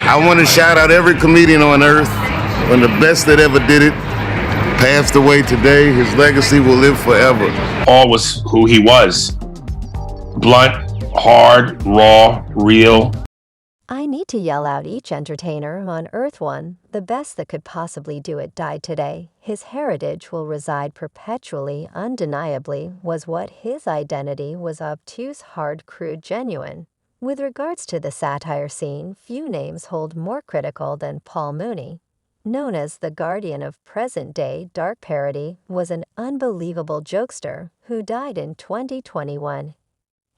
I want to shout out every comedian on earth. One of the best that ever did it passed away today. His legacy will live forever. Paul was who he was. Blunt, hard, raw, real. I need to yell out each entertainer on Earth One, the best that could possibly do it, died today. His heritage will reside perpetually, undeniably, was what his identity was: obtuse, hard, crude, genuine. With regards to the satire scene, few names hold more critical than Paul Mooney. Known as the guardian of present-day dark parody, was an unbelievable jokester who died in 2021.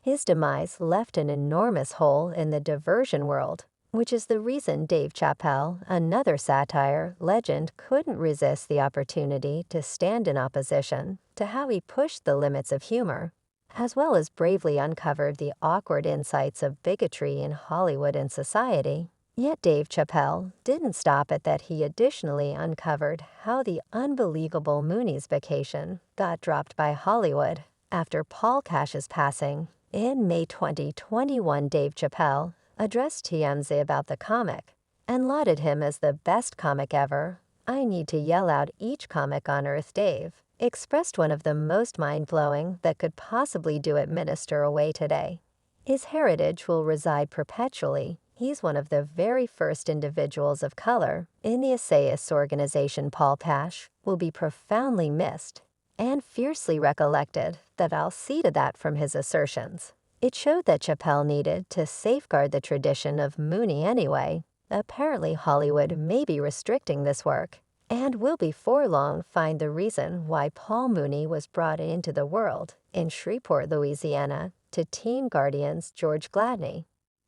His demise left an enormous hole in the diversion world, which is the reason Dave Chapelle, another satire legend, couldn't resist the opportunity to stand in opposition to how he pushed the limits of humor, as well as bravely uncovered the awkward insights of bigotry in Hollywood and society. Yet Dave Chapelle didn't stop at that. He additionally uncovered how the unbelievable Mooney's Vacation got dropped by Hollywood after Paul Cash's passing. In May 2021, Dave Chapelle addressed TMZ about the comic and lauded him as the best comic ever. I need to yell out each comic on earth. Dave expressed one of the most mind-blowing that could possibly do it minister away today. His heritage will reside perpetually. He's one of the very first individuals of color in the essayists organization. Paul Cash will be profoundly missed and fiercely recollected. That I'll see to that from his assertions. It showed that Chapelle needed to safeguard the tradition of Mooney anyway. Apparently Hollywood may be restricting this work, and will before long find the reason why Paul Mooney was brought into the world in Shreveport, Louisiana, to teen guardians George Gladney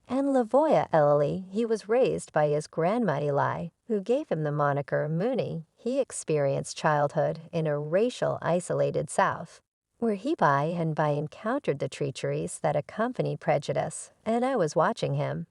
and Lavoya Ellery. He was raised by his grandma Eli, who gave him the moniker Mooney. He experienced childhood in a racial isolated South, where he by encountered the treacheries that accompany prejudice, and I was watching him.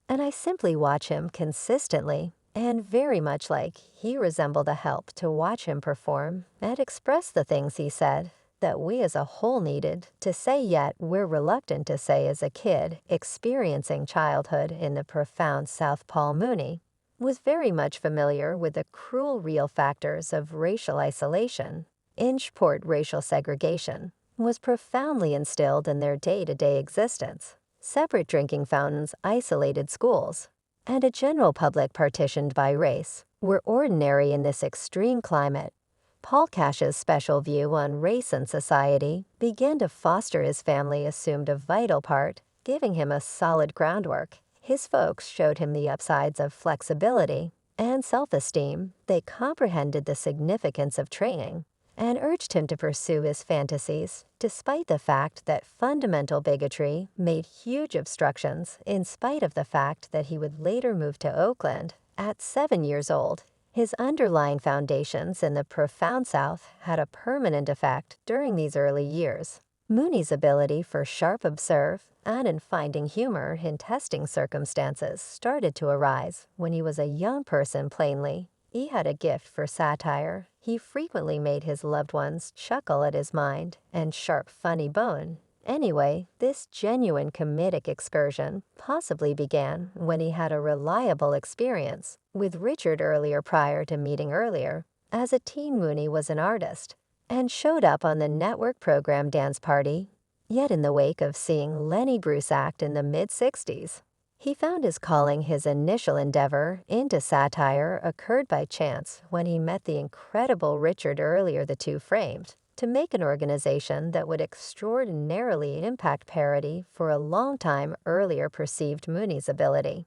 And I simply watch him consistently, and very much like he resembled a help to watch him perform and express the things he said that we as a whole needed to say, yet we're reluctant to say as a kid experiencing childhood in the profound South. Paul Mooney was very much familiar with the cruel real factors of racial isolation. In Shreveport, racial segregation was profoundly instilled in their day-to-day existence. Separate drinking fountains, isolated schools, and a general public partitioned by race were ordinary in this extreme climate. Paul Cash's special view on race and society began to foster his family assumed a vital part, giving him a solid groundwork. His folks showed him the upsides of flexibility and self-esteem. They comprehended the significance of training and urged him to pursue his fantasies, despite the fact that fundamental bigotry made huge obstructions. In spite of the fact that he would later move to Oakland at 7 years old, his underlying foundations in the profound South had a permanent effect during these early years. Mooney's ability for sharp observe and in finding humor in testing circumstances started to arise when he was a young person. Plainly, he had a gift for satire. He frequently made his loved ones chuckle at his mind and sharp, funny bone. Anyway, this genuine comedic excursion possibly began when he had a reliable experience with Richard earlier. Prior to meeting earlier, as a teen, Mooney was an artist and showed up on the network program Dance Party. Yet in the wake of seeing Lenny Bruce act in the mid-60s, he found his calling. His initial endeavor into satire occurred by chance when he met the incredible Richard earlier. The two framed to make an organization that would extraordinarily impact parody for a long time. Earlier perceived Mooney's ability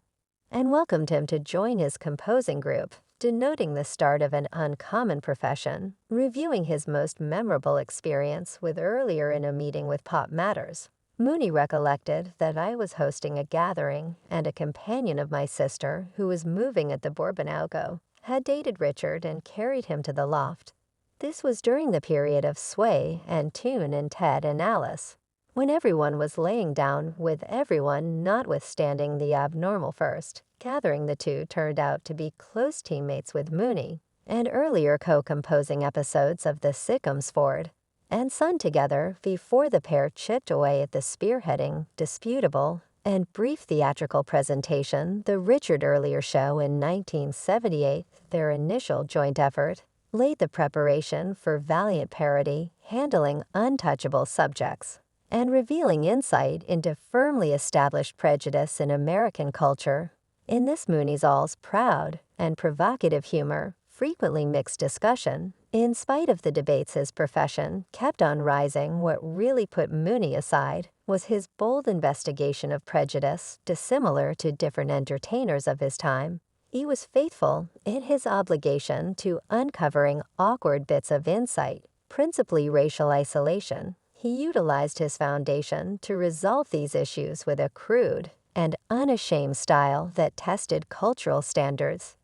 and welcomed him to join his composing group, denoting the start of an uncommon profession. Reviewing his most memorable experience with earlier in a meeting with Pop Matters, Mooney recollected that I was hosting a gathering and a companion of my sister, who was moving at the Bourbonalgo, had dated Richard and carried him to the loft. This was during the period of Sway and Toon and Ted and Alice, when everyone was laying down with everyone, notwithstanding the abnormal first gathering. The two turned out to be close teammates with Mooney, and earlier co-composing episodes of The Sickums Ford and Son together before the pair chipped away at the spearheading disputable and brief theatrical presentation, the Richard Earlier Show in 1978, their initial joint effort, laid the preparation for valiant parody, handling untouchable subjects, and revealing insight into firmly established prejudice in American culture. In this Mooney's All's proud and provocative humor frequently mixed discussion. In spite of the debates his profession kept on rising, what really put Mooney aside was his bold investigation of prejudice dissimilar to different entertainers of his time. He was faithful in his obligation to uncovering awkward bits of insight, principally racial isolation. He utilized his foundation to resolve these issues with a crude and unashamed style that tested cultural standards.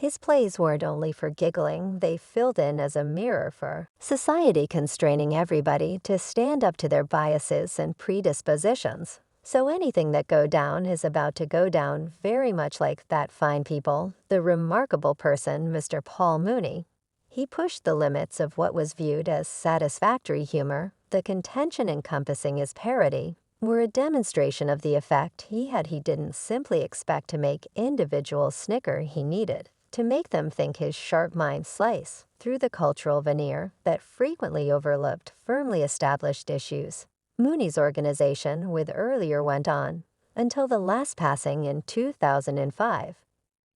His plays weren't only for giggling, they filled in as a mirror for society, constraining everybody to stand up to their biases and predispositions. So anything that go down is about to go down, very much like that fine people, the remarkable person, Mr. Paul Mooney. He pushed the limits of what was viewed as satisfactory humor. The contention encompassing his parody were a demonstration of the effect he didn't simply expect to make individuals snicker, he needed to make them think. His sharp mind slice through the cultural veneer that frequently overlooked firmly established issues. Mooney's organization with Earlier went on until the last passing in 2005.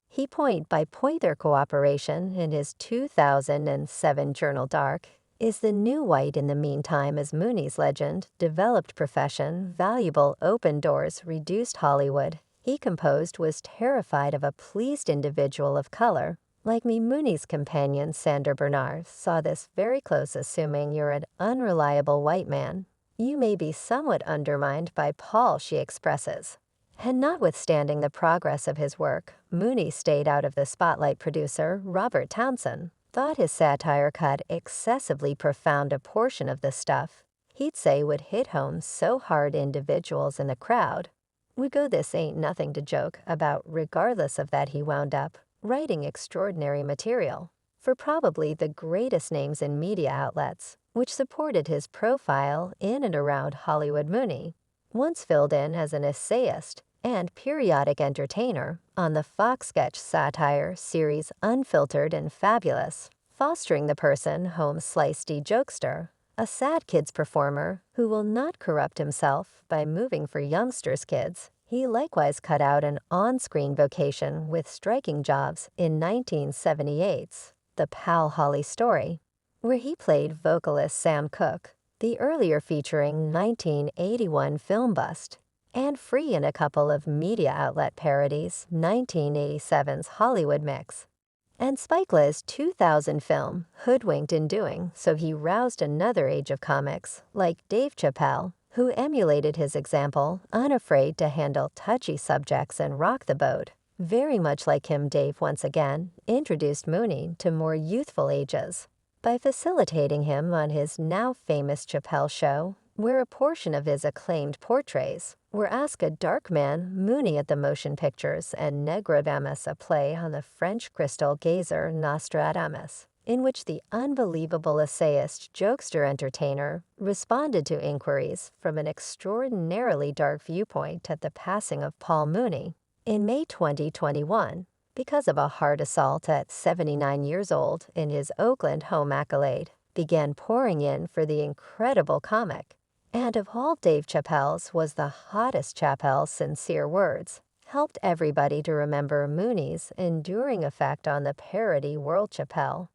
He point by point their cooperation in his 2007 journal Dark is the new white. In the meantime, as Mooney's legend developed profession, valuable open doors reduced Hollywood. He composed was terrified of a pleased individual of color. Like me, Mooney's companion Sandra Bernard saw this very close. Assuming you're an unreliable white man, you may be somewhat undermined by Paul, she expresses. And notwithstanding the progress of his work, Mooney stayed out of the spotlight. Producer Robert Townsend thought his satire cut excessively profound a portion of the stuff he'd say would hit home so hard individuals in the crowd would go, "This ain't nothing to joke about." Regardless of that, he wound up writing extraordinary material for probably the greatest names in media outlets, which supported his profile in and around Hollywood. Mooney once filled in as an essayist and periodic entertainer on the Fox sketch satire series Unfiltered and Fabulous, fostering the person home slicey jokester, a sad kids performer who will not corrupt himself by moving for youngsters' kids. He likewise cut out an on-screen vocation with striking jobs in 1978's The Pal Holly Story, where he played vocalist Sam Cooke, the earlier featuring 1981 film bust, and Free in a couple of media outlet parodies, 1987's Hollywood Mix, and Spike Lee's 2000 film, Hoodwinked in Doing So. He roused another age of comics, like Dave Chapelle, who emulated his example, unafraid to handle touchy subjects and rock the boat. Very much like him, Dave once again introduced Mooney to more youthful ages by facilitating him on his now famous Chapelle show, where a portion of his acclaimed portraits were Ask a Dark Man, Mooney at the Motion Pictures, and Negrodamus, a play on the French crystal gazer Nostradamus, in which the unbelievable essayist, jokester, entertainer responded to inquiries from an extraordinarily dark viewpoint at the passing of Paul Mooney in May 2021 because of a heart assault at 79 years old in his Oakland home. Accolade began pouring in for the incredible comic, and of all Dave Chapelle's was the hottest. Chapelle's sincere words helped everybody to remember Mooney's enduring effect on the parody world. Chapelle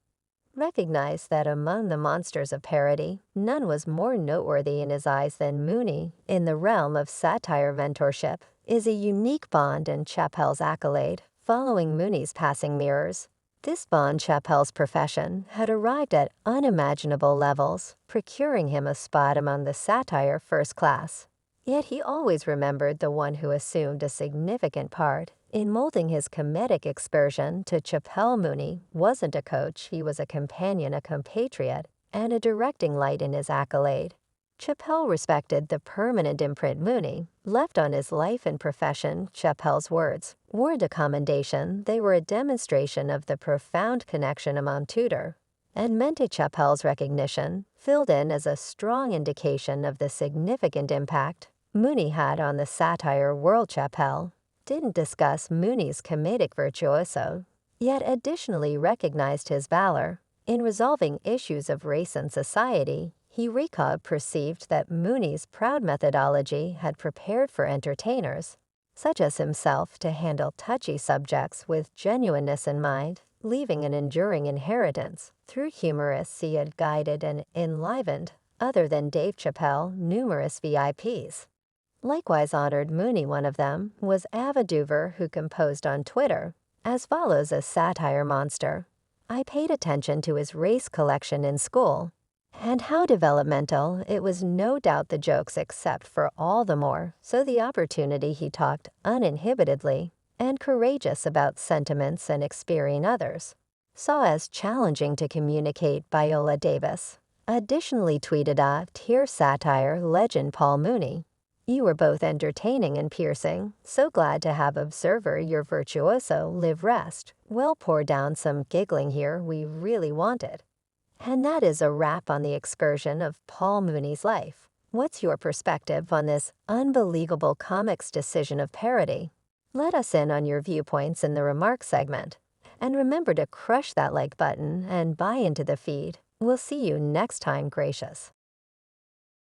recognized that among the monsters of parody, none was more noteworthy in his eyes than Mooney. In the realm of satire, mentorship is a unique bond, and Chapelle's accolade following Mooney's passing mirrors this bond. Chapelle's profession had arrived at unimaginable levels, procuring him a spot among the satire first class. Yet he always remembered the one who assumed a significant part in molding his comedic excursion to Chapelle. Mooney wasn't a coach, he was a companion, a compatriot, and a directing light in his accolade. Chapelle respected the permanent imprint Mooney left on his life and profession. Chapelle's words weren't a commendation, they were a demonstration of the profound connection among tutor and mentee. Chapelle's recognition filled in as a strong indication of the significant impact Mooney had on the satire world Chapelle, didn't discuss Mooney's comedic virtuoso, yet additionally recognized his valor. In resolving issues of race and society, Recog perceived that Mooney's proud methodology had prepared for entertainers, such as himself, to handle touchy subjects with genuineness in mind, leaving an enduring inheritance. Through humorists he had guided and enlivened, other than Dave Chapelle, numerous VIPs. Likewise honored Mooney. One of them was Ava Duver, who composed on Twitter as follows: a satire monster. I paid attention to his race collection in school, and how developmental it was. No doubt the jokes, except for all the more so the opportunity he talked uninhibitedly and courageous about sentiments and experiencing others. Saw as challenging to communicate. Viola Davis additionally tweeted "Here satire legend Paul Mooney. You were both entertaining and piercing. So glad to have observer your virtuoso live rest. Well, pour down some giggling here, we really wanted." And that is a wrap on the excursion of Paul Mooney's life. What's your perspective on this unbelievable comic's decision of parody? Let us in on your viewpoints in the remarks segment. And remember to crush that like button and buy into the feed. We'll see you next time, gracious.